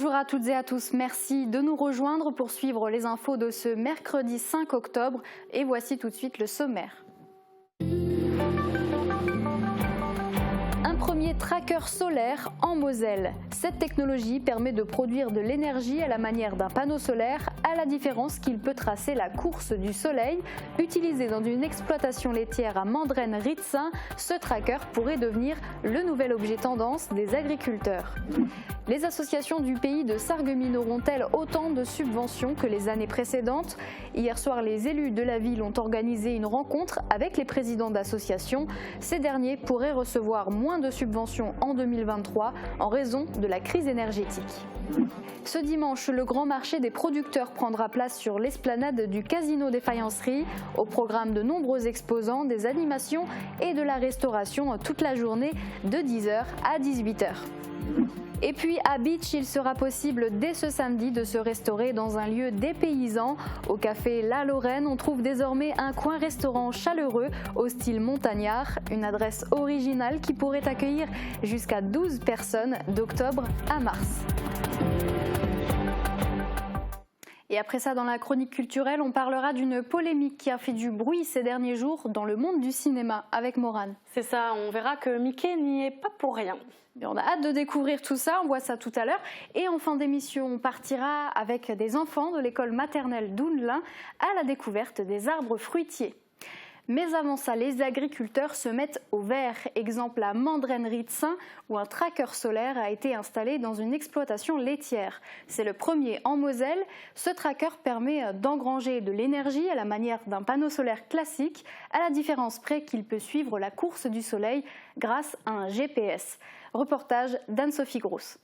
Bonjour à toutes et à tous, merci de nous rejoindre pour suivre les infos de ce mercredi 5 octobre et voici tout de suite le sommaire. Un premier tracker solaire en Moselle. Cette technologie permet de produire de l'énergie à la manière d'un panneau solaire, à la différence qu'il peut tracer la course du soleil. Utilisé dans une exploitation laitière à Mandren-Ritzin, ce tracker pourrait devenir le nouvel objet tendance des agriculteurs. Les associations du pays de Sarreguemines auront-elles autant de subventions que les années précédentes? Hier soir, les élus de la ville ont organisé une rencontre avec les présidents d'associations. Ces derniers pourraient recevoir moins de subventions en 2023 en raison de la crise énergétique. Ce dimanche, le grand marché des producteurs prendra place sur l'esplanade du Casino des Faïenceries. Au programme de nombreux exposants, des animations et de la restauration toute la journée de 10h à 18h. Et puis à Bitche, il sera possible dès ce samedi de se restaurer dans un lieu dépaysant. Au café La Lorraine, on trouve désormais un coin restaurant chaleureux au style montagnard. Une adresse originale qui pourrait accueillir jusqu'à 12 personnes d'octobre à mars. Et après ça, dans la chronique culturelle, on parlera d'une polémique qui a fait du bruit ces derniers jours dans le monde du cinéma avec Morane. C'est ça, on verra que Mickey n'y est pas pour rien. Et on a hâte de découvrir tout ça, on voit ça tout à l'heure. Et en fin d'émission, on partira avec des enfants de l'école maternelle d'Oundelin à la découverte des arbres fruitiers. Mais avant ça, les agriculteurs se mettent au vert. Exemple à Mandren-Ritzin, où un tracker solaire a été installé dans une exploitation laitière. C'est le premier en Moselle. Ce tracker permet d'engranger de l'énergie à la manière d'un panneau solaire classique, à la différence près qu'il peut suivre la course du soleil grâce à un GPS. Reportage d'Anne-Sophie Grosse.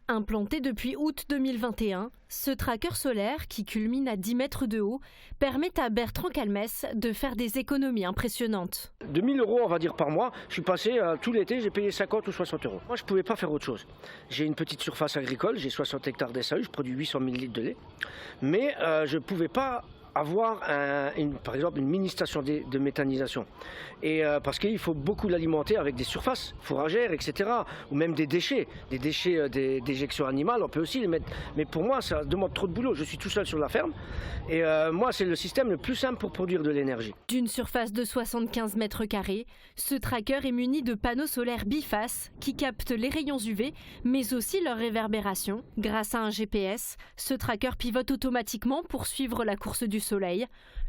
Implanté depuis août 2021, ce tracker solaire, qui culmine à 10 mètres de haut, permet à Bertrand Calmès de faire des économies impressionnantes. De 1 000 € on va dire par mois, je suis passé tout l'été, j'ai payé 50 ou 60 €. Moi je ne pouvais pas faire autre chose. J'ai une petite surface agricole, j'ai 60 hectares d'SAU, je produis 800 000 litres de lait, mais je ne pouvais pas avoir par exemple une mini station de méthanisation. Et parce qu'il faut beaucoup l'alimenter avec des surfaces fourragères, etc. Ou même des déchets d'éjection animale, on peut aussi les mettre. Mais pour moi, ça demande trop de boulot. Je suis tout seul sur la ferme. Et moi, c'est le système le plus simple pour produire de l'énergie. D'une surface de 75 mètres carrés, ce tracker est muni de panneaux solaires bifaces qui captent les rayons UV, mais aussi leur réverbération. Grâce à un GPS, ce tracker pivote automatiquement pour suivre la course du soleil.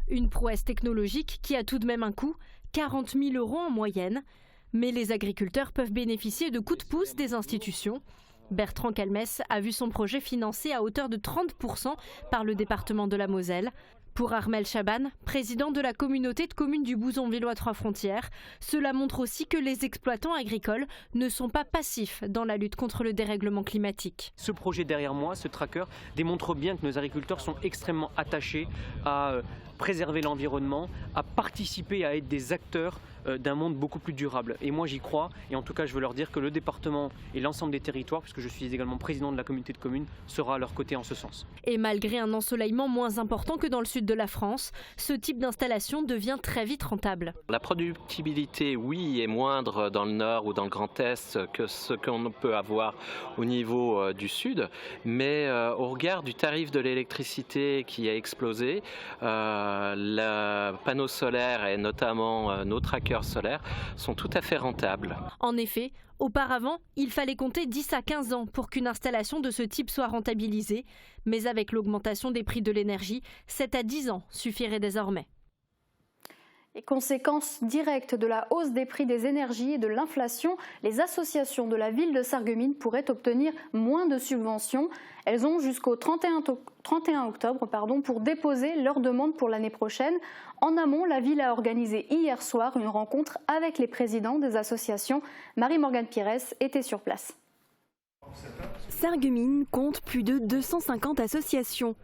Une prouesse technologique qui a tout de même un coût, 40 000 € en moyenne. Mais les agriculteurs peuvent bénéficier de coups de pouce des institutions. Bertrand Calmès a vu son projet financé à hauteur de 30% par le département de la Moselle. Pour Armel Chaban, président de la communauté de communes du Bouzon-Villois-Trois-Frontières, cela montre aussi que les exploitants agricoles ne sont pas passifs dans la lutte contre le dérèglement climatique. Ce projet derrière moi, ce tracker, démontre bien que nos agriculteurs sont extrêmement attachés à préserver l'environnement, à participer à être des acteurs d'un monde beaucoup plus durable. Et moi j'y crois, et en tout cas je veux leur dire que le département et l'ensemble des territoires, puisque je suis également président de la communauté de communes, sera à leur côté en ce sens. Et malgré un ensoleillement moins important que dans le sud de la France, ce type d'installation devient très vite rentable. La productibilité, oui, est moindre dans le nord ou dans le Grand Est que ce qu'on peut avoir au niveau du sud, mais au regard du tarif de l'électricité qui a explosé, le panneau solaire et notamment nos trackers solaires sont tout à fait rentables. En effet, auparavant, il fallait compter 10 à 15 ans pour qu'une installation de ce type soit rentabilisée, mais avec l'augmentation des prix de l'énergie, 7 à 10 ans suffirait désormais. Et conséquence directe de la hausse des prix des énergies et de l'inflation, les associations de la ville de Sarreguemines pourraient obtenir moins de subventions. Elles ont jusqu'au 31 octobre pour déposer leur demande pour l'année prochaine. En amont, la ville a organisé hier soir une rencontre avec les présidents des associations. Marie-Morgane Pires était sur place. Sarreguemines compte plus de 250 associations.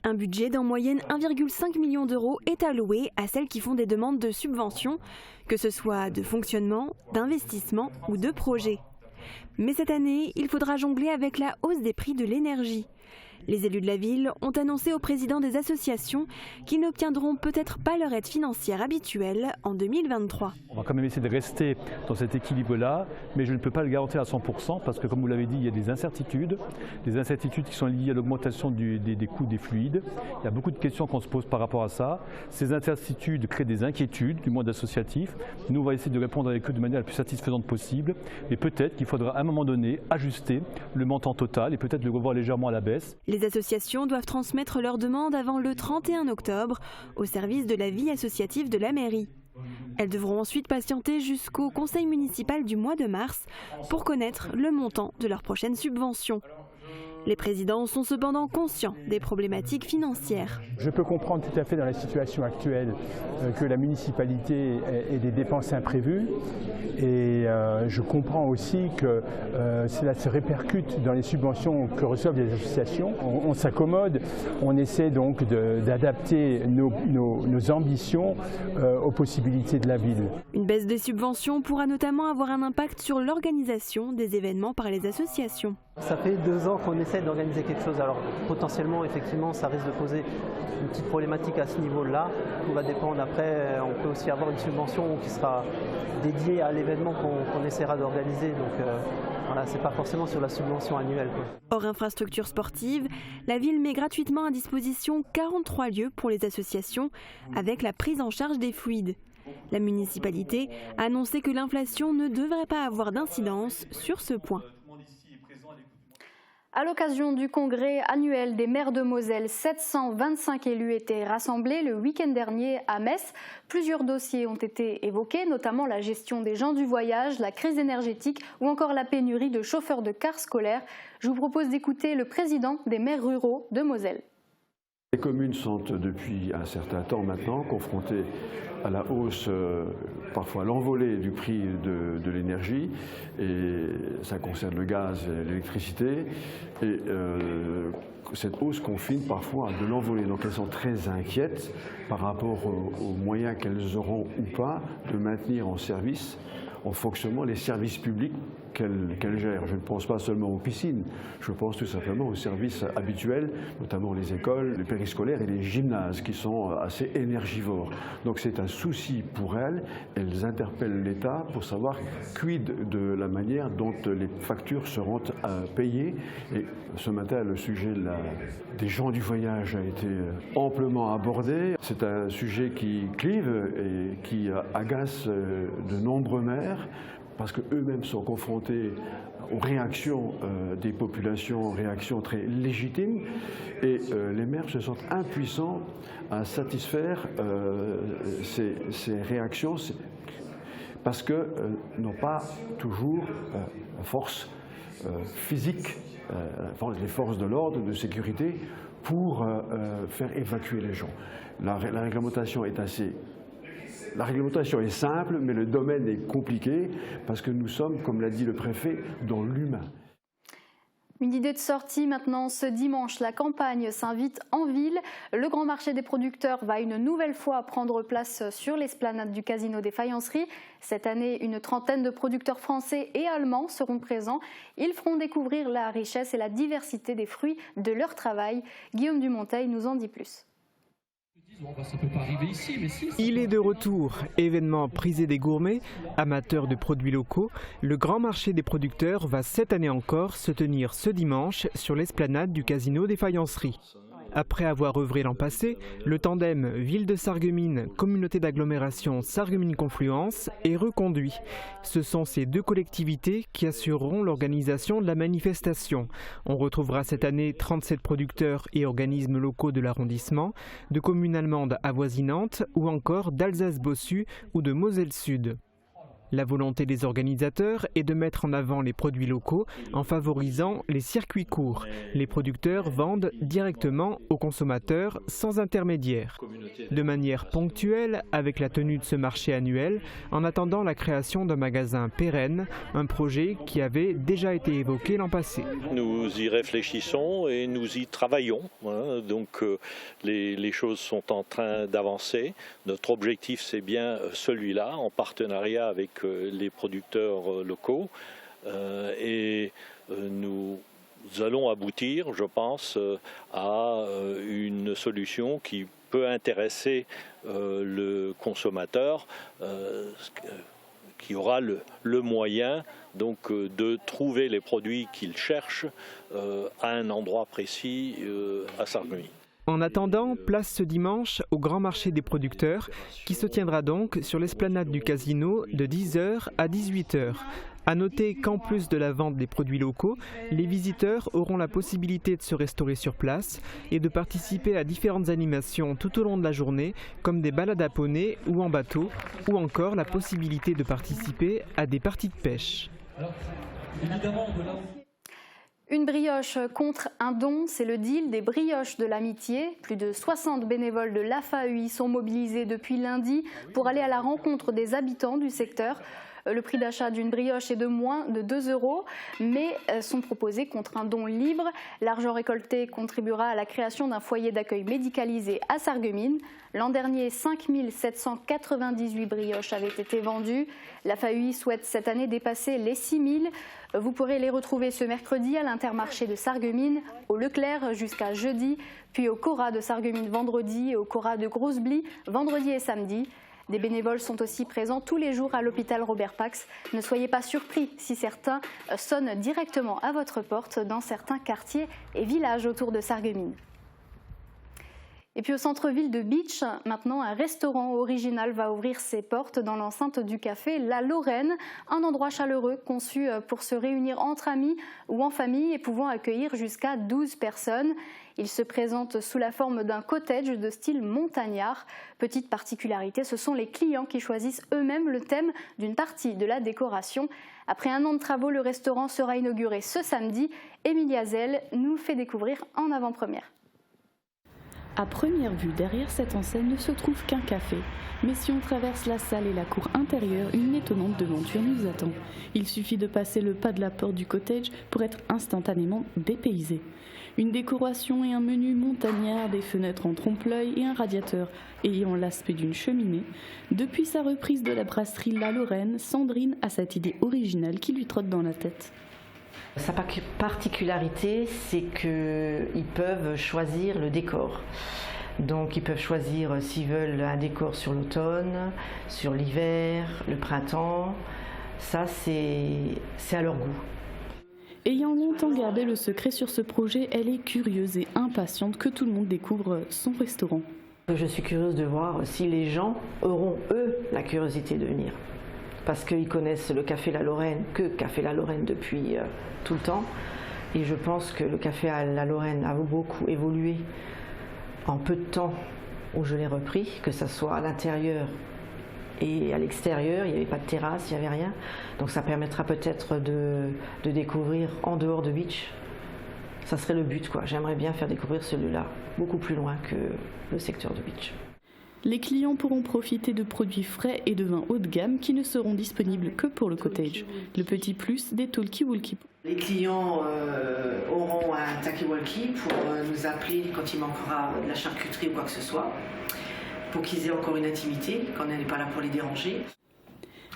Un budget d'en moyenne 1,5 million € est alloué à celles qui font des demandes de subventions, que ce soit de fonctionnement, d'investissement ou de projet. Mais cette année, il faudra jongler avec la hausse des prix de l'énergie. Les élus de la ville ont annoncé aux présidents des associations qu'ils n'obtiendront peut-être pas leur aide financière habituelle en 2023. On va quand même essayer de rester dans cet équilibre-là, mais je ne peux pas le garantir à 100% parce que, comme vous l'avez dit, il y a des incertitudes qui sont liées à l'augmentation des coûts des fluides. Il y a beaucoup de questions qu'on se pose par rapport à ça. Ces incertitudes créent des inquiétudes du monde associatif. Nous, on va essayer de répondre avec eux de manière la plus satisfaisante possible, mais peut-être qu'il faudra à un moment donné ajuster le montant total et peut-être le revoir légèrement à la baisse. Les associations doivent transmettre leurs demandes avant le 31 octobre au service de la vie associative de la mairie. Elles devront ensuite patienter jusqu'au conseil municipal du mois de mars pour connaître le montant de leur prochaine subvention. Les présidents sont cependant conscients des problématiques financières. Je peux comprendre tout à fait dans la situation actuelle que la municipalité ait des dépenses imprévues et je comprends aussi que cela se répercute dans les subventions que reçoivent les associations. On s'accommode, on essaie donc d'adapter nos ambitions aux possibilités de la ville. Une baisse des subventions pourra notamment avoir un impact sur l'organisation des événements par les associations. Ça fait 2 ans qu'on essaie d'organiser quelque chose, alors potentiellement, effectivement, ça risque de poser une petite problématique à ce niveau-là. Tout va dépendre. Après, on peut aussi avoir une subvention qui sera dédiée à l'événement qu'on essaiera d'organiser. Donc voilà, c'est pas forcément sur la subvention annuelle, quoi. Hors infrastructure sportive, la ville met gratuitement à disposition 43 lieux pour les associations avec la prise en charge des fluides. La municipalité a annoncé que l'inflation ne devrait pas avoir d'incidence sur ce point. À l'occasion du congrès annuel des maires de Moselle, 725 élus étaient rassemblés le week-end dernier à Metz. Plusieurs dossiers ont été évoqués, notamment la gestion des gens du voyage, la crise énergétique ou encore la pénurie de chauffeurs de cars scolaires. Je vous propose d'écouter le président des maires ruraux de Moselle. Les communes sont depuis un certain temps maintenant confrontées à la hausse, parfois l'envolée du prix de l'énergie, et ça concerne le gaz et l'électricité, et cette hausse confine parfois à de l'envolée. Donc elles sont très inquiètes par rapport aux moyens qu'elles auront ou pas de maintenir en service, en fonctionnement, les services publics qu'elles gèrent. Je ne pense pas seulement aux piscines, je pense tout simplement aux services habituels, notamment les écoles, les périscolaires et les gymnases qui sont assez énergivores. Donc c'est un souci pour elles. Elles interpellent l'État pour savoir quid de la manière dont les factures seront payées. Et ce matin, le sujet des gens du voyage a été amplement abordé. C'est un sujet qui clive et qui agace de nombreux maires, parce qu'eux-mêmes sont confrontés aux réactions des populations, réactions très légitimes, et les maires se sentent impuissants à satisfaire ces réactions, parce qu'ils n'ont pas toujours force physique, les forces de l'ordre, de sécurité, pour faire évacuer les gens. La réglementation est simple, mais le domaine est compliqué parce que nous sommes, comme l'a dit le préfet, dans l'humain. Une idée de sortie maintenant, ce dimanche, la campagne s'invite en ville. Le grand marché des producteurs va une nouvelle fois prendre place sur l'esplanade du Casino des Faïenceries. Cette année, une trentaine de producteurs français et allemands seront présents. Ils feront découvrir la richesse et la diversité des fruits de leur travail. Guillaume Dumonteil nous en dit plus. Il est de retour, événement prisé des gourmets, amateurs de produits locaux. Le grand marché des producteurs va cette année encore se tenir ce dimanche sur l'esplanade du Casino des Faïenceries. Après avoir œuvré l'an passé, le tandem Ville de Sarreguemines, communauté d'agglomération Sarreguemines-Confluence est reconduit. Ce sont ces deux collectivités qui assureront l'organisation de la manifestation. On retrouvera cette année 37 producteurs et organismes locaux de l'arrondissement, de communes allemandes avoisinantes ou encore d'Alsace-Bossu ou de Moselle-Sud. La volonté des organisateurs est de mettre en avant les produits locaux en favorisant les circuits courts. Les producteurs vendent directement aux consommateurs sans intermédiaire. De manière ponctuelle, avec la tenue de ce marché annuel, en attendant la création d'un magasin pérenne, un projet qui avait déjà été évoqué l'an passé. Nous y réfléchissons et nous y travaillons. Donc les choses sont en train d'avancer. Notre objectif, c'est bien celui-là, en partenariat avec les producteurs locaux, et nous nous allons aboutir, je pense, à une solution qui peut intéresser le consommateur, qui aura le moyen donc de trouver les produits qu'il cherche à un endroit précis à Sarreguemines. En attendant, place ce dimanche au Grand Marché des producteurs qui se tiendra donc sur l'esplanade du Casino de 10h à 18h. A noter qu'en plus de la vente des produits locaux, les visiteurs auront la possibilité de se restaurer sur place et de participer à différentes animations tout au long de la journée, comme des balades à poney ou en bateau, ou encore la possibilité de participer à des parties de pêche. Une brioche contre un don, c'est le deal des brioches de l'amitié. Plus de 60 bénévoles de l'AFAEI sont mobilisés depuis lundi pour aller à la rencontre des habitants du secteur. Le prix d'achat d'une brioche est de moins de 2 €, mais sont proposés contre un don libre. L'argent récolté contribuera à la création d'un foyer d'accueil médicalisé à Sarreguemines. L'an dernier, 5 798 brioches avaient été vendues. La FAUI souhaite cette année dépasser les 6 000. Vous pourrez les retrouver ce mercredi à l'Intermarché de Sarreguemines, au Leclerc jusqu'à jeudi, puis au Cora de Sarreguemines vendredi et au Cora de Grosse-Blie vendredi et samedi. Des bénévoles sont aussi présents tous les jours à l'hôpital Robert Pax. Ne soyez pas surpris si certains sonnent directement à votre porte dans certains quartiers et villages autour de Sarreguemines. Et puis au centre-ville de Bitche, maintenant un restaurant original va ouvrir ses portes dans l'enceinte du café La Lorraine, un endroit chaleureux conçu pour se réunir entre amis ou en famille et pouvant accueillir jusqu'à 12 personnes. Il se présente sous la forme d'un cottage de style montagnard. Petite particularité, ce sont les clients qui choisissent eux-mêmes le thème d'une partie de la décoration. Après un an de travaux, le restaurant sera inauguré ce samedi. Emilia Zell nous le fait découvrir en avant-première. À première vue, derrière cette enseigne ne se trouve qu'un café. Mais si on traverse la salle et la cour intérieure, une étonnante devanture nous attend. Il suffit de passer le pas de la porte du cottage pour être instantanément dépaysé. Une décoration et un menu montagnard, des fenêtres en trompe-l'œil et un radiateur ayant l'aspect d'une cheminée. Depuis sa reprise de la brasserie La Lorraine, Sandrine a cette idée originale qui lui trotte dans la tête. Sa particularité, c'est qu'ils peuvent choisir le décor. Donc ils peuvent choisir s'ils veulent un décor sur l'automne, sur l'hiver, le printemps. Ça, c'est à leur goût. Ayant longtemps gardé le secret sur ce projet, elle est curieuse et impatiente que tout le monde découvre son restaurant. Je suis curieuse de voir si les gens auront, eux, la curiosité de venir. Parce qu'ils connaissent le café La Lorraine, que Café La Lorraine depuis tout le temps. Et je pense que le café à La Lorraine a beaucoup évolué en peu de temps où je l'ai repris, que ce soit à l'intérieur et à l'extérieur. Il n'y avait pas de terrasse, il n'y avait rien. Donc ça permettra peut-être de découvrir en dehors de Bitche. Ça serait le but, quoi. J'aimerais bien faire découvrir celui-là, beaucoup plus loin que le secteur de Bitche. Les clients pourront profiter de produits frais et de vins haut de gamme qui ne seront disponibles que pour le cottage. Le petit plus des talkie-walkie. Les clients auront un talkie-walkie pour nous appeler quand il manquera de la charcuterie ou quoi que ce soit, pour qu'ils aient encore une intimité, quand on n'est pas là pour les déranger.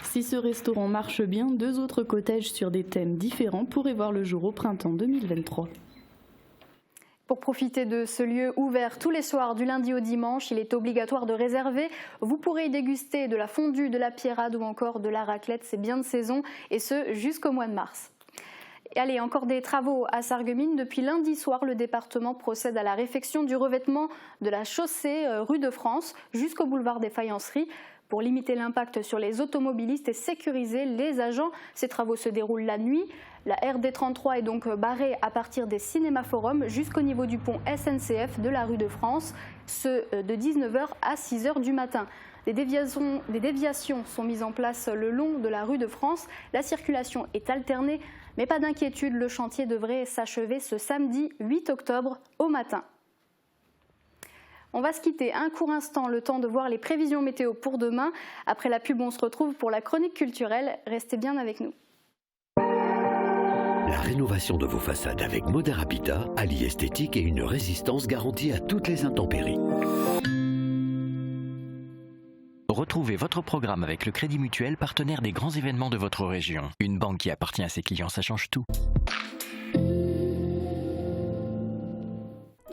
Si ce restaurant marche bien, 2 autres cottages sur des thèmes différents pourraient voir le jour au printemps 2023. Pour profiter de ce lieu ouvert tous les soirs du lundi au dimanche, il est obligatoire de réserver. Vous pourrez y déguster de la fondue, de la pierrade ou encore de la raclette. C'est bien de saison et ce jusqu'au mois de mars. Et allez, encore des travaux à Sarreguemines. Depuis lundi soir, le département procède à la réfection du revêtement de la chaussée rue de France jusqu'au boulevard des Faïenceries. Pour limiter l'impact sur les automobilistes et sécuriser les agents, ces travaux se déroulent la nuit. La RD 33 est donc barrée à partir des cinémas Forum jusqu'au niveau du pont SNCF de la rue de France, ce de 19h à 6h du matin. Des déviations sont mises en place le long de la rue de France. La circulation est alternée, mais pas d'inquiétude, le chantier devrait s'achever ce samedi 8 octobre au matin. On va se quitter un court instant, le temps de voir les prévisions météo pour demain. Après la pub, on se retrouve pour la chronique culturelle. Restez bien avec nous. La rénovation de vos façades avec Modern Habitat allie esthétique et une résistance garantie à toutes les intempéries. Retrouvez votre programme avec le Crédit Mutuel, partenaire des grands événements de votre région. Une banque qui appartient à ses clients, ça change tout.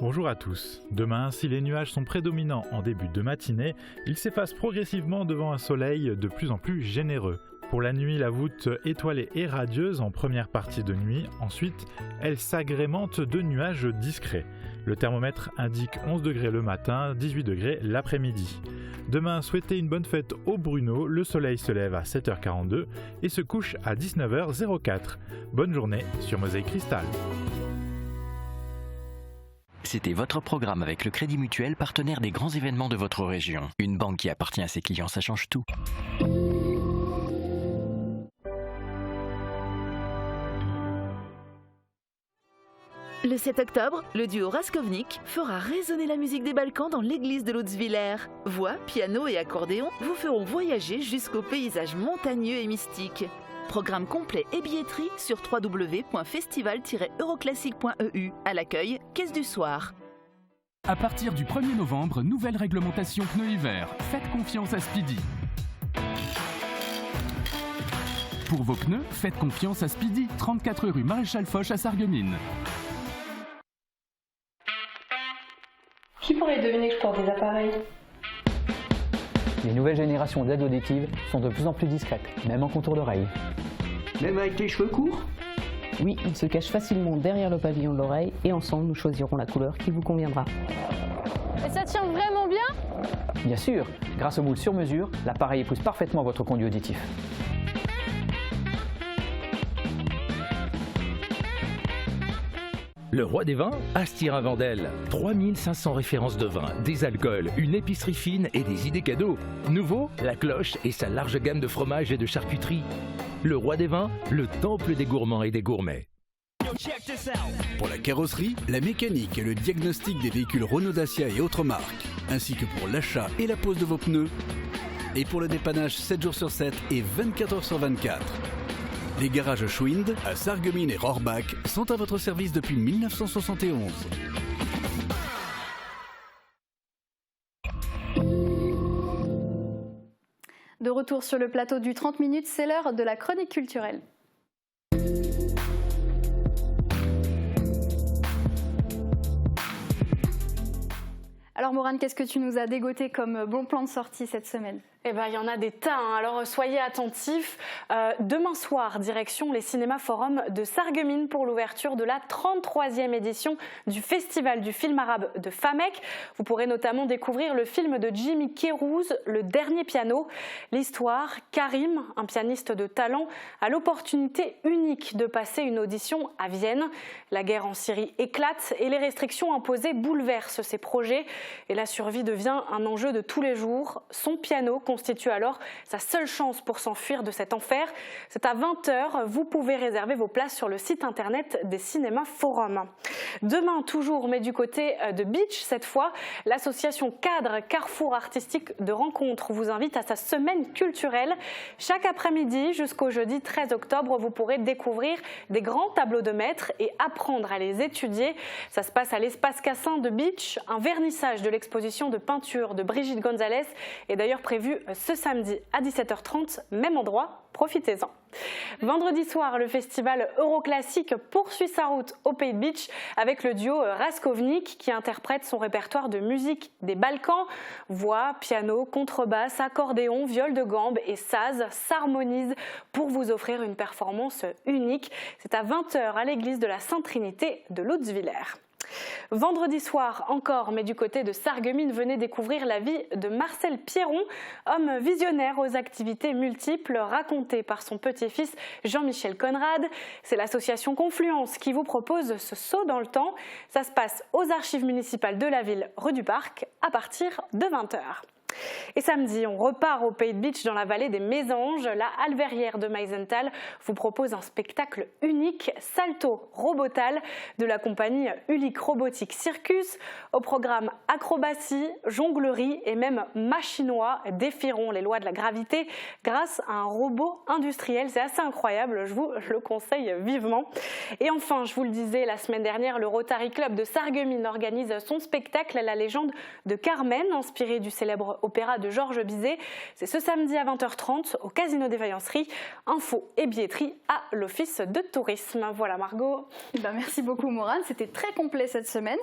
Bonjour à tous. Demain, si les nuages sont prédominants en début de matinée, ils s'effacent progressivement devant un soleil de plus en plus généreux. Pour la nuit, la voûte étoilée et radieuse en première partie de nuit. Ensuite, elle s'agrémente de nuages discrets. Le thermomètre indique 11 degrés le matin, 18 degrés l'après-midi. Demain, souhaitez une bonne fête au Bruno. Le soleil se lève à 7h42 et se couche à 19h04. Bonne journée sur Mosaïque Cristal. C'était votre programme avec le Crédit Mutuel, partenaire des grands événements de votre région. Une banque qui appartient à ses clients, ça change tout. Le 7 octobre, le duo Raskovnik fera résonner la musique des Balkans dans l'église de Lutz-Willer. Voix, piano et accordéon vous feront voyager jusqu'aux paysages montagneux et mystiques. Programme complet et billetterie sur www.festival-euroclassique.eu. À l'accueil, caisse du soir. À partir du 1er novembre, nouvelle réglementation pneus hiver. Faites confiance à Speedy. Pour vos pneus, faites confiance à Speedy, 34 rue Maréchal Foch à Sarreguemines. Qui pourrait deviner que je porte des appareils? Les nouvelles générations d'aides auditives sont de plus en plus discrètes, même en contour d'oreille. Même avec les cheveux courts? Oui, il se cache facilement derrière le pavillon de l'oreille et ensemble nous choisirons la couleur qui vous conviendra. Et ça tient vraiment bien? Bien sûr, grâce au moule sur mesure, l'appareil épouse parfaitement votre conduit auditif. Le roi des vins, Astirin-Vendel. 3500 références de vins, des alcools, une épicerie fine et des idées cadeaux. Nouveau, la cloche et sa large gamme de fromages et de charcuterie. Le roi des vins, le temple des gourmands et des gourmets. Pour la carrosserie, la mécanique et le diagnostic des véhicules Renault, Dacia et autres marques, ainsi que pour l'achat et la pose de vos pneus. Et pour le dépannage 7 jours sur 7 et 24 heures sur 24. Les garages Schwind à Sarreguemines et Rohrbach sont à votre service depuis 1971. De retour sur le plateau du 30 minutes, c'est l'heure de la chronique culturelle. Alors Morane, qu'est-ce que tu nous as dégoté comme bon plan de sortie cette semaine? Eh ben, il y en a des tas, hein. Alors soyez attentifs. Demain soir, direction les cinémas Forum de Sarreguemines pour l'ouverture de la 33e édition du Festival du film arabe de Famek. Vous pourrez notamment découvrir le film de Jimmy Kérouz, Le Dernier Piano. L'histoire, Karim, un pianiste de talent, a l'opportunité unique de passer une audition à Vienne. La guerre en Syrie éclate et les restrictions imposées bouleversent ses projets. Et la survie devient un enjeu de tous les jours. Son piano constitue alors sa seule chance pour s'enfuir de cet enfer. C'est à 20h, vous pouvez réserver vos places sur le site internet des cinémas Forum. Demain toujours, mais du côté de Beach cette fois, l'association Cadre Carrefour Artistique de Rencontres vous invite à sa semaine culturelle. Chaque après-midi jusqu'au jeudi 13 octobre, vous pourrez découvrir des grands tableaux de maîtres et apprendre à les étudier. Ça se passe à l'espace Cassin de Beach. Un vernissage de l'exposition de peinture de Brigitte Gonzalez est d'ailleurs prévu ce samedi à 17h30, même endroit, profitez-en. Vendredi soir, le festival Euroclassique poursuit sa route au Pays de Beach avec le duo Raskovnik qui interprète son répertoire de musique des Balkans. Voix, piano, contrebasse, accordéon, viol de gambe et saz s'harmonisent pour vous offrir une performance unique. C'est à 20h à l'église de la Sainte-Trinité de Lutz-Willer. Vendredi soir encore, mais du côté de Sarreguemines, venez découvrir la vie de Marcel Pierron, homme visionnaire aux activités multiples racontées par son petit-fils Jean-Michel Conrad. C'est l'association Confluence qui vous propose ce saut dans le temps. Ça se passe aux archives municipales de la ville rue du Parc à partir de 20h. Et samedi, on repart au Pays de Beach dans la vallée des Mésanges. La Alverrière de Meisenthal vous propose un spectacle unique, Salto Robotal, de la compagnie Ulic Robotique Circus. Au programme acrobatie, jonglerie et même machinois défieront les lois de la gravité grâce à un robot industriel. C'est assez incroyable, je vous le conseille vivement. Et enfin, je vous le disais la semaine dernière, le Rotary Club de Sarreguemines organise son spectacle La légende de Carmen, inspiré du célèbre opéra de Georges Bizet. C'est ce samedi à 20h30 au Casino des Faïenceries. Infos et billetterie à l'Office de tourisme. Voilà Margot. Merci beaucoup Morane, c'était très complet cette semaine.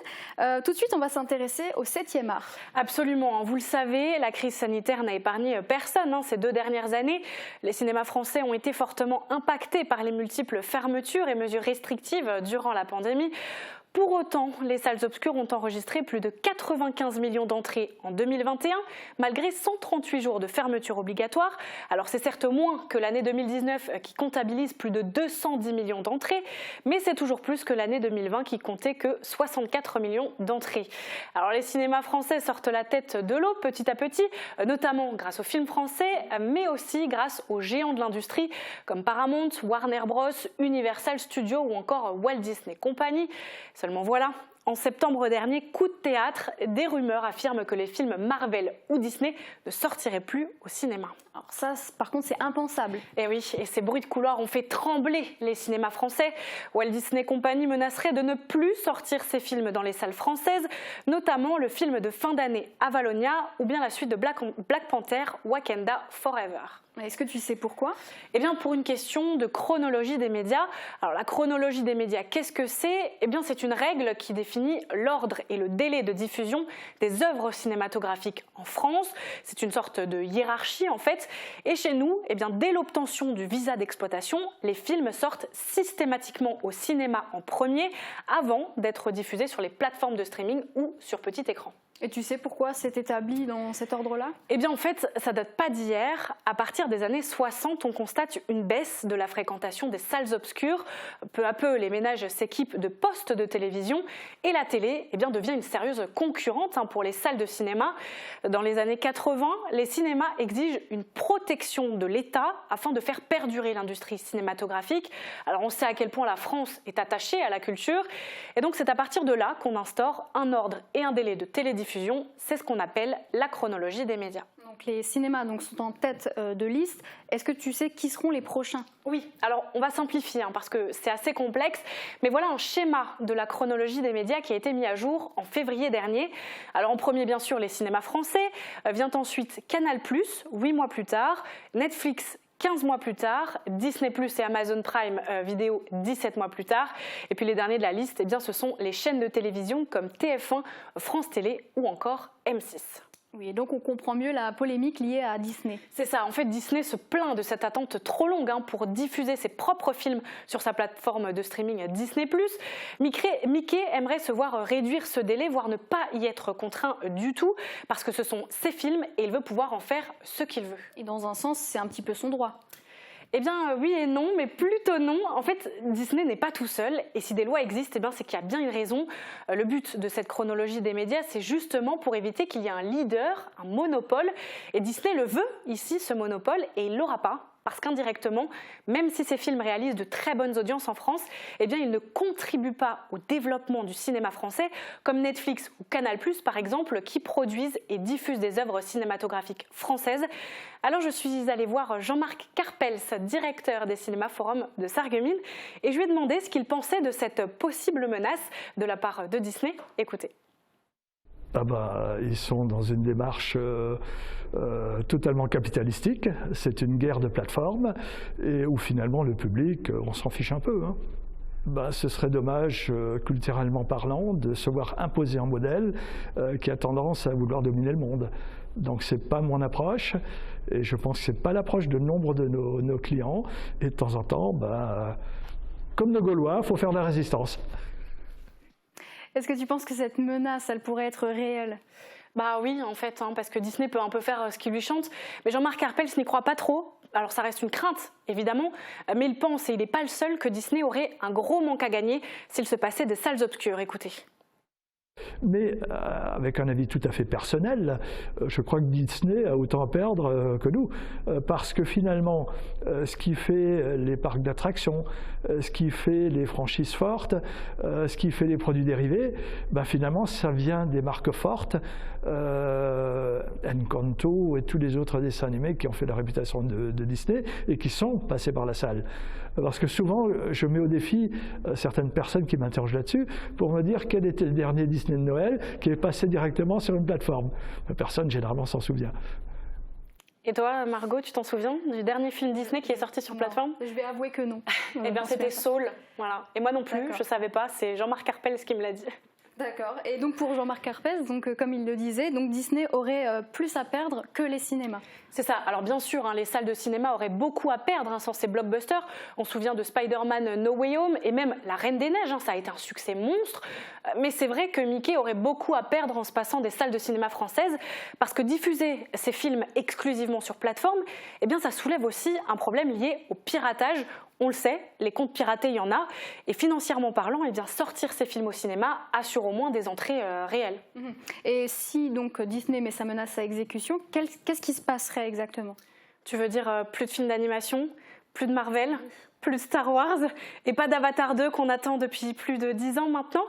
Tout de suite, on va s'intéresser au 7e art. Absolument, vous le savez, la crise sanitaire n'a épargné personne. Ces 2 dernières années, les cinémas français ont été fortement impactés par les multiples fermetures et mesures restrictives durant la pandémie. Pour autant, les salles obscures ont enregistré plus de 95 millions d'entrées en 2021, malgré 138 jours de fermeture obligatoire. Alors c'est certes moins que l'année 2019 qui comptabilise plus de 210 millions d'entrées, mais c'est toujours plus que l'année 2020 qui comptait que 64 millions d'entrées. Alors les cinémas français sortent la tête de l'eau petit à petit, notamment grâce aux films français, mais aussi grâce aux géants de l'industrie comme Paramount, Warner Bros, Universal Studios ou encore Walt Disney Company. Seulement voilà, en septembre dernier, coup de théâtre, des rumeurs affirment que les films Marvel ou Disney ne sortiraient plus au cinéma. Alors ça, par contre, c'est impensable. Et oui, et ces bruits de couloir ont fait trembler les cinémas français. Walt Disney Company menacerait de ne plus sortir ses films dans les salles françaises, notamment le film de fin d'année Avalonia ou bien la suite de Black Panther, Wakanda Forever. Est-ce que tu sais pourquoi? Eh bien, pour une question de chronologie des médias. Alors, la chronologie des médias, qu'est-ce que c'est? Eh bien, c'est une règle qui définit l'ordre et le délai de diffusion des œuvres cinématographiques en France. C'est une sorte de hiérarchie, en fait. Et chez nous, eh bien, dès l'obtention du visa d'exploitation, les films sortent systématiquement au cinéma en premier, avant d'être diffusés sur les plateformes de streaming ou sur petit écran. Et tu sais pourquoi c'est établi dans cet ordre-là? Eh bien en fait, ça date pas d'hier. À partir des années 60, on constate une baisse de la fréquentation des salles obscures. Peu à peu, les ménages s'équipent de postes de télévision et la télé devient une sérieuse concurrente pour les salles de cinéma. Dans les années 80, les cinémas exigent une protection de l'État afin de faire perdurer l'industrie cinématographique. Alors on sait à quel point la France est attachée à la culture et donc c'est à partir de là qu'on instaure un ordre et un délai de télédiffusion. C'est ce qu'on appelle la chronologie des médias. Donc les cinémas sont en tête de liste. Est-ce que tu sais qui seront les prochains? Oui, alors on va simplifier parce que c'est assez complexe. Mais voilà un schéma de la chronologie des médias qui a été mis à jour en février dernier. Alors en premier, bien sûr, les cinémas français. Vient ensuite Canal+, 8 mois plus tard. Netflix, 15 mois plus tard, Disney+ et Amazon Prime Video 17 mois plus tard. Et puis les derniers de la liste, ce sont les chaînes de télévision comme TF1, France Télé ou encore M6. Oui, et donc on comprend mieux la polémique liée à Disney. C'est ça, en fait Disney se plaint de cette attente trop longue pour diffuser ses propres films sur sa plateforme de streaming Disney+. Mickey aimerait se voir réduire ce délai, voire ne pas y être contraint du tout, parce que ce sont ses films et il veut pouvoir en faire ce qu'il veut. Et dans un sens, c'est un petit peu son droit. Eh bien oui et non, mais plutôt non. En fait, Disney n'est pas tout seul et si des lois existent, c'est qu'il y a bien une raison. Le but de cette chronologie des médias, c'est justement pour éviter qu'il y ait un leader, un monopole. Et Disney le veut ici, ce monopole, et il ne l'aura pas. Parce qu'indirectement, même si ces films réalisent de très bonnes audiences en France, ils ne contribuent pas au développement du cinéma français, comme Netflix ou Canal+, par exemple, qui produisent et diffusent des œuvres cinématographiques françaises. Alors je suis allée voir Jean-Marc Carpels, directeur des cinémas Forum de Sarreguemines, et je lui ai demandé ce qu'il pensait de cette possible menace de la part de Disney. Écoutez. Ils sont dans une démarche totalement capitalistique. C'est une guerre de plateforme et où finalement le public, on s'en fiche un peu. Ce serait dommage, culturellement parlant, de se voir imposer un modèle qui a tendance à vouloir dominer le monde. Donc ce n'est pas mon approche et je pense que ce n'est pas l'approche de nombre de nos clients. Et de temps en temps, comme nos Gaulois, il faut faire de la résistance. Est-ce que tu penses que cette menace, elle pourrait être réelle? Oui, en fait, parce que Disney peut un peu faire ce qu'il lui chante. Mais Jean-Marc Carpels n'y croit pas trop. Alors ça reste une crainte, évidemment, mais il pense, et il n'est pas le seul, que Disney aurait un gros manque à gagner s'il se passait des salles obscures. Écoutez. Mais avec un avis tout à fait personnel, je crois que Disney a autant à perdre que nous, parce que finalement, ce qui fait les parcs d'attractions, ce qui fait les franchises fortes, ce qui fait les produits dérivés, finalement, ça vient des marques fortes, Encanto et tous les autres dessins animés qui ont fait la réputation de Disney et qui sont passés par la salle. Parce que souvent, je mets au défi certaines personnes qui m'interrogent là-dessus pour me dire quel était le dernier Disney Disney de Noël qui est passé directement sur une plateforme. Personne généralement s'en souvient. Et toi, Margot, tu t'en souviens du dernier film Disney qui est sorti sur plateforme? Je vais avouer que non. Eh bien, c'était Soul. Voilà. Et moi non plus, je ne savais pas. C'est Jean-Marc Arpels qui me l'a dit. D'accord. Et donc pour Jean-Marc Arpels, donc comme il le disait, donc Disney aurait plus à perdre que les cinémas. C'est ça. Alors bien sûr, les salles de cinéma auraient beaucoup à perdre sans ces blockbusters. On se souvient de Spider-Man No Way Home et même La Reine des Neiges. Ça a été un succès monstre. Mais c'est vrai que Mickey aurait beaucoup à perdre en se passant des salles de cinéma françaises parce que diffuser ces films exclusivement sur plateforme, eh bien ça soulève aussi un problème lié au piratage. On le sait, les comptes piratés, il y en a. Et financièrement parlant, eh bien, sortir ces films au cinéma assure au moins des entrées réelles. Et si donc Disney met sa menace à exécution, qu'est-ce qui se passerait exactement? Tu veux dire plus de films d'animation, plus de Marvel, plus de Star Wars et pas d'Avatar 2 qu'on attend depuis plus de 10 ans maintenant?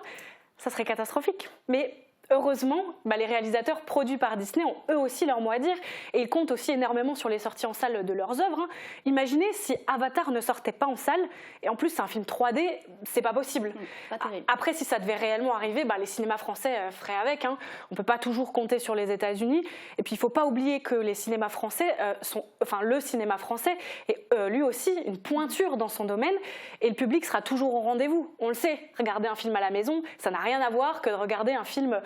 Ça serait catastrophique. Mais heureusement, les réalisateurs produits par Disney ont eux aussi leur mot à dire et ils comptent aussi énormément sur les sorties en salle de leurs œuvres. Imaginez si Avatar ne sortait pas en salle, et en plus c'est un film 3D, c'est pas possible. Pas terrible. Après, si ça devait réellement arriver, les cinémas français feraient avec. On peut pas toujours compter sur les États-Unis. Et puis il faut pas oublier que les cinémas français le cinéma français est lui aussi une pointure dans son domaine et le public sera toujours au rendez-vous. On le sait, regarder un film à la maison, ça n'a rien à voir que de regarder un film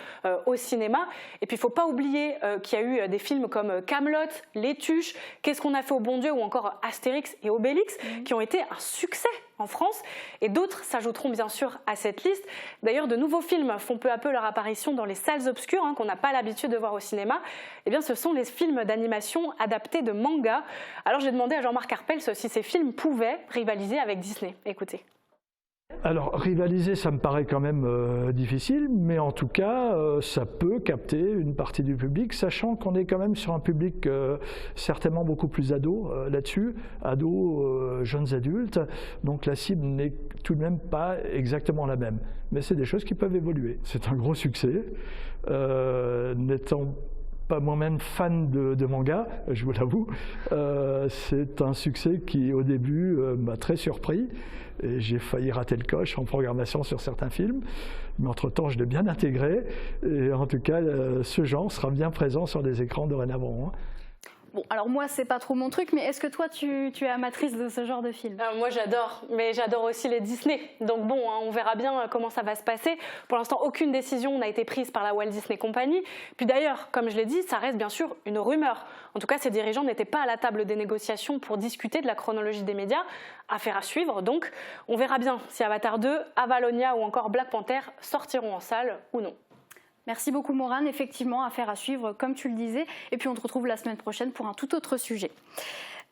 au cinéma. Et puis il ne faut pas oublier qu'il y a eu des films comme Kaamelott, Les Tuches, Qu'est-ce qu'on a fait au bon Dieu ou encore Astérix et Obélix qui ont été un succès en France et d'autres s'ajouteront bien sûr à cette liste. D'ailleurs, de nouveaux films font peu à peu leur apparition dans les salles obscures qu'on n'a pas l'habitude de voir au cinéma. Eh bien, ce sont les films d'animation adaptés de manga. Alors j'ai demandé à Jean-Marc Arpels si ces films pouvaient rivaliser avec Disney. Écoutez. Alors, rivaliser, ça me paraît quand même difficile, mais en tout cas, ça peut capter une partie du public, sachant qu'on est quand même sur un public certainement beaucoup plus ado là-dessus, ados, jeunes adultes, donc la cible n'est tout de même pas exactement la même. Mais c'est des choses qui peuvent évoluer. C'est un gros succès, n'étant pas moi-même fan de manga, je vous l'avoue, c'est un succès qui au début m'a très surpris. Et j'ai failli rater le coche en programmation sur certains films, mais entre-temps je l'ai bien intégré et en tout cas ce genre sera bien présent sur des écrans dorénavant. Bon, alors moi, c'est pas trop mon truc, mais est-ce que toi, tu es amatrice de ce genre de film? Moi, j'adore, mais j'adore aussi les Disney. Donc bon, on verra bien comment ça va se passer. Pour l'instant, aucune décision n'a été prise par la Walt Disney Company. Puis d'ailleurs, comme je l'ai dit, ça reste bien sûr une rumeur. En tout cas, ces dirigeants n'étaient pas à la table des négociations pour discuter de la chronologie des médias. Affaire à suivre, donc on verra bien si Avatar 2, Avalonia ou encore Black Panther sortiront en salle ou non. Merci beaucoup Morane, effectivement, affaire à suivre comme tu le disais. Et puis on te retrouve la semaine prochaine pour un tout autre sujet.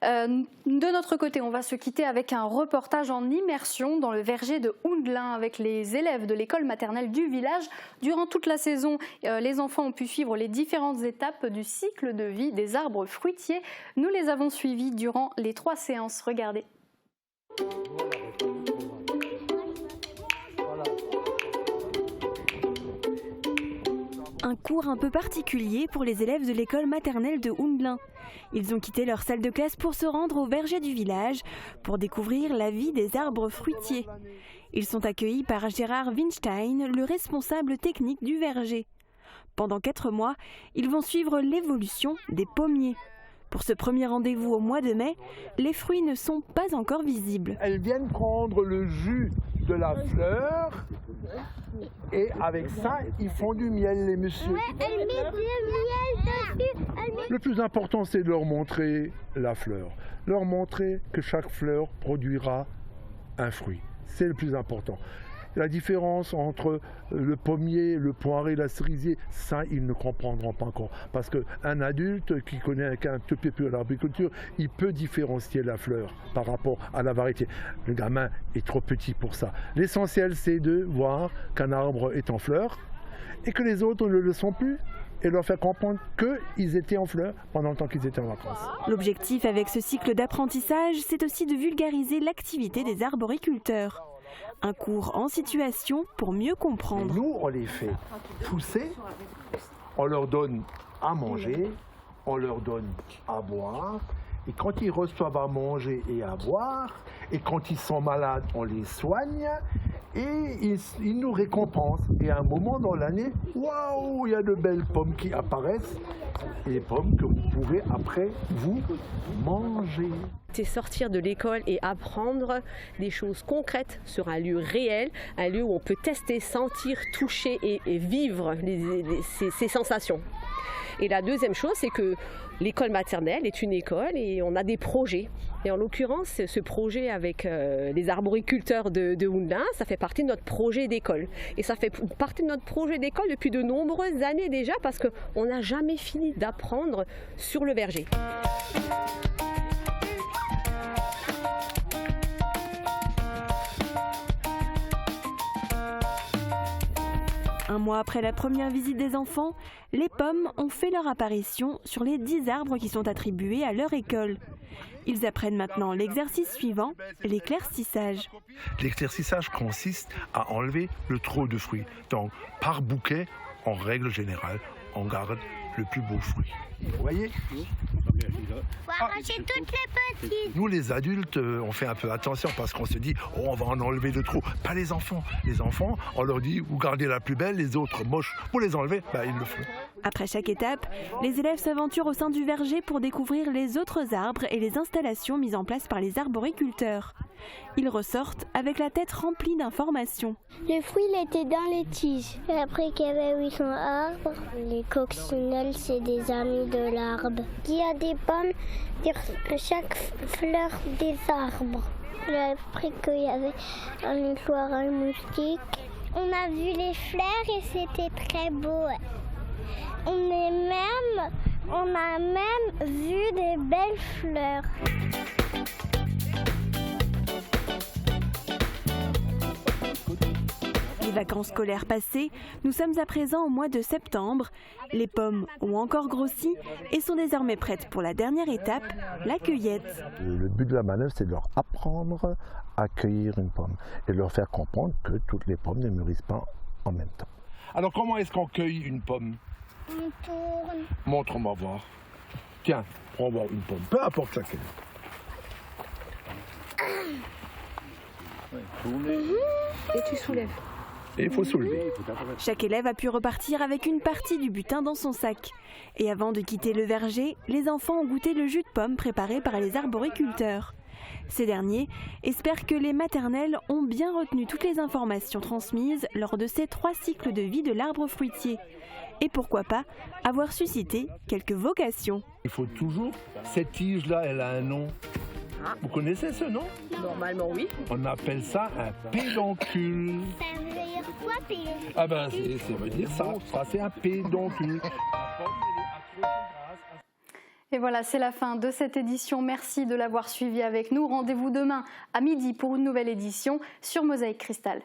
De notre côté, on va se quitter avec un reportage en immersion dans le verger de Houndelin avec les élèves de l'école maternelle du village. Durant toute la saison, les enfants ont pu suivre les différentes étapes du cycle de vie des arbres fruitiers. Nous les avons suivis durant les 3 séances. Regardez. Un cours un peu particulier pour les élèves de l'école maternelle de Houndelin. Ils ont quitté leur salle de classe pour se rendre au verger du village pour découvrir la vie des arbres fruitiers. Ils sont accueillis par Gérard Winstein, le responsable technique du verger. Pendant 4 mois, ils vont suivre l'évolution des pommiers. Pour ce premier rendez-vous au mois de mai, les fruits ne sont pas encore visibles. Elles viennent prendre le jus de la fleur et avec ça, ils font du miel, les messieurs. Elle met du miel dessus. Le plus important, c'est de leur montrer la fleur. Leur montrer que chaque fleur produira un fruit. C'est le plus important. La différence entre le pommier, le poirier, la cerisier, ça, ils ne comprendront pas encore. Parce qu'un adulte qui connaît un tout petit peu l'arboriculture, il peut différencier la fleur par rapport à la variété. Le gamin est trop petit pour ça. L'essentiel, c'est de voir qu'un arbre est en fleur et que les autres ne le sont plus, et leur faire comprendre qu'ils étaient en fleurs pendant le temps qu'ils étaient en vacances. L'objectif avec ce cycle d'apprentissage, c'est aussi de vulgariser l'activité des arboriculteurs. Un cours en situation pour mieux comprendre. Et nous, on les fait pousser, on leur donne à manger, on leur donne à boire. Et quand ils reçoivent à manger et à boire, et quand ils sont malades, on les soigne. et ils nous récompensent. Et à un moment dans l'année, waouh, il y a de belles pommes qui apparaissent, et pommes que vous pouvez après vous manger. C'est sortir de l'école et apprendre des choses concrètes sur un lieu réel, un lieu où on peut tester, sentir, toucher et vivre ces sensations. Et la deuxième chose, c'est que l'école maternelle est une école et on a des projets. Et en l'occurrence, ce projet avec les arboriculteurs de Houndelin, ça fait partie de notre projet d'école. Et ça fait partie de notre projet d'école depuis de nombreuses années déjà parce qu'on n'a jamais fini d'apprendre sur le verger. Un mois après la première visite des enfants, les pommes ont fait leur apparition sur les 10 arbres qui sont attribués à leur école. Ils apprennent maintenant l'exercice suivant, l'éclaircissage. L'éclaircissage consiste à enlever le trop de fruits. Donc, par bouquet, en règle générale, on garde le plus beau fruit. Vous voyez ? Faut arracher toutes les petites. Nous, les adultes, on fait un peu attention parce qu'on se dit « Oh, on va en enlever de trop ». Pas les enfants. Les enfants, on leur dit « Vous gardez la plus belle, les autres moches, vous les enlevez », ils le font. Après chaque étape, les élèves s'aventurent au sein du verger pour découvrir les autres arbres et les installations mises en place par les arboriculteurs. Ils ressortent avec la tête remplie d'informations. Les fruits, il était dans les tiges. Et après qu'il y avait 800 arbres, les coccinelles, c'est des amis de l'arbre. Il y a des pommes sur chaque fleur des arbres. J'ai appris qu'il y avait un éclairage moustique. On a vu les fleurs et c'était très beau. On a même vu des belles fleurs. Les vacances scolaires passées, nous sommes à présent au mois de septembre. Les pommes ont encore grossi et sont désormais prêtes pour la dernière étape, la cueillette. Le but de la manœuvre, c'est de leur apprendre à cueillir une pomme et de leur faire comprendre que toutes les pommes ne mûrissent pas en même temps. Alors comment est-ce qu'on cueille une pomme ? On tourne. Montre, on va voir. Tiens, on va voir une pomme, peu importe laquelle. Et tu soulèves. Et il faut soulever. Chaque élève a pu repartir avec une partie du butin dans son sac. Et avant de quitter le verger, les enfants ont goûté le jus de pomme préparé par les arboriculteurs. Ces derniers espèrent que les maternelles ont bien retenu toutes les informations transmises lors de ces 3 cycles de vie de l'arbre fruitier. Et pourquoi pas avoir suscité quelques vocations. Il faut toujours, cette tige-là, elle a un nom. Vous connaissez ce nom ? Normalement, oui. On appelle ça un pédoncule. Ça veut dire quoi, pédoncule ? Ah ben, ça veut dire ça. Ça, c'est un pédoncule. Et voilà, c'est la fin de cette édition. Merci de l'avoir suivi avec nous. Rendez-vous demain à midi pour une nouvelle édition sur Mosaïque Cristal.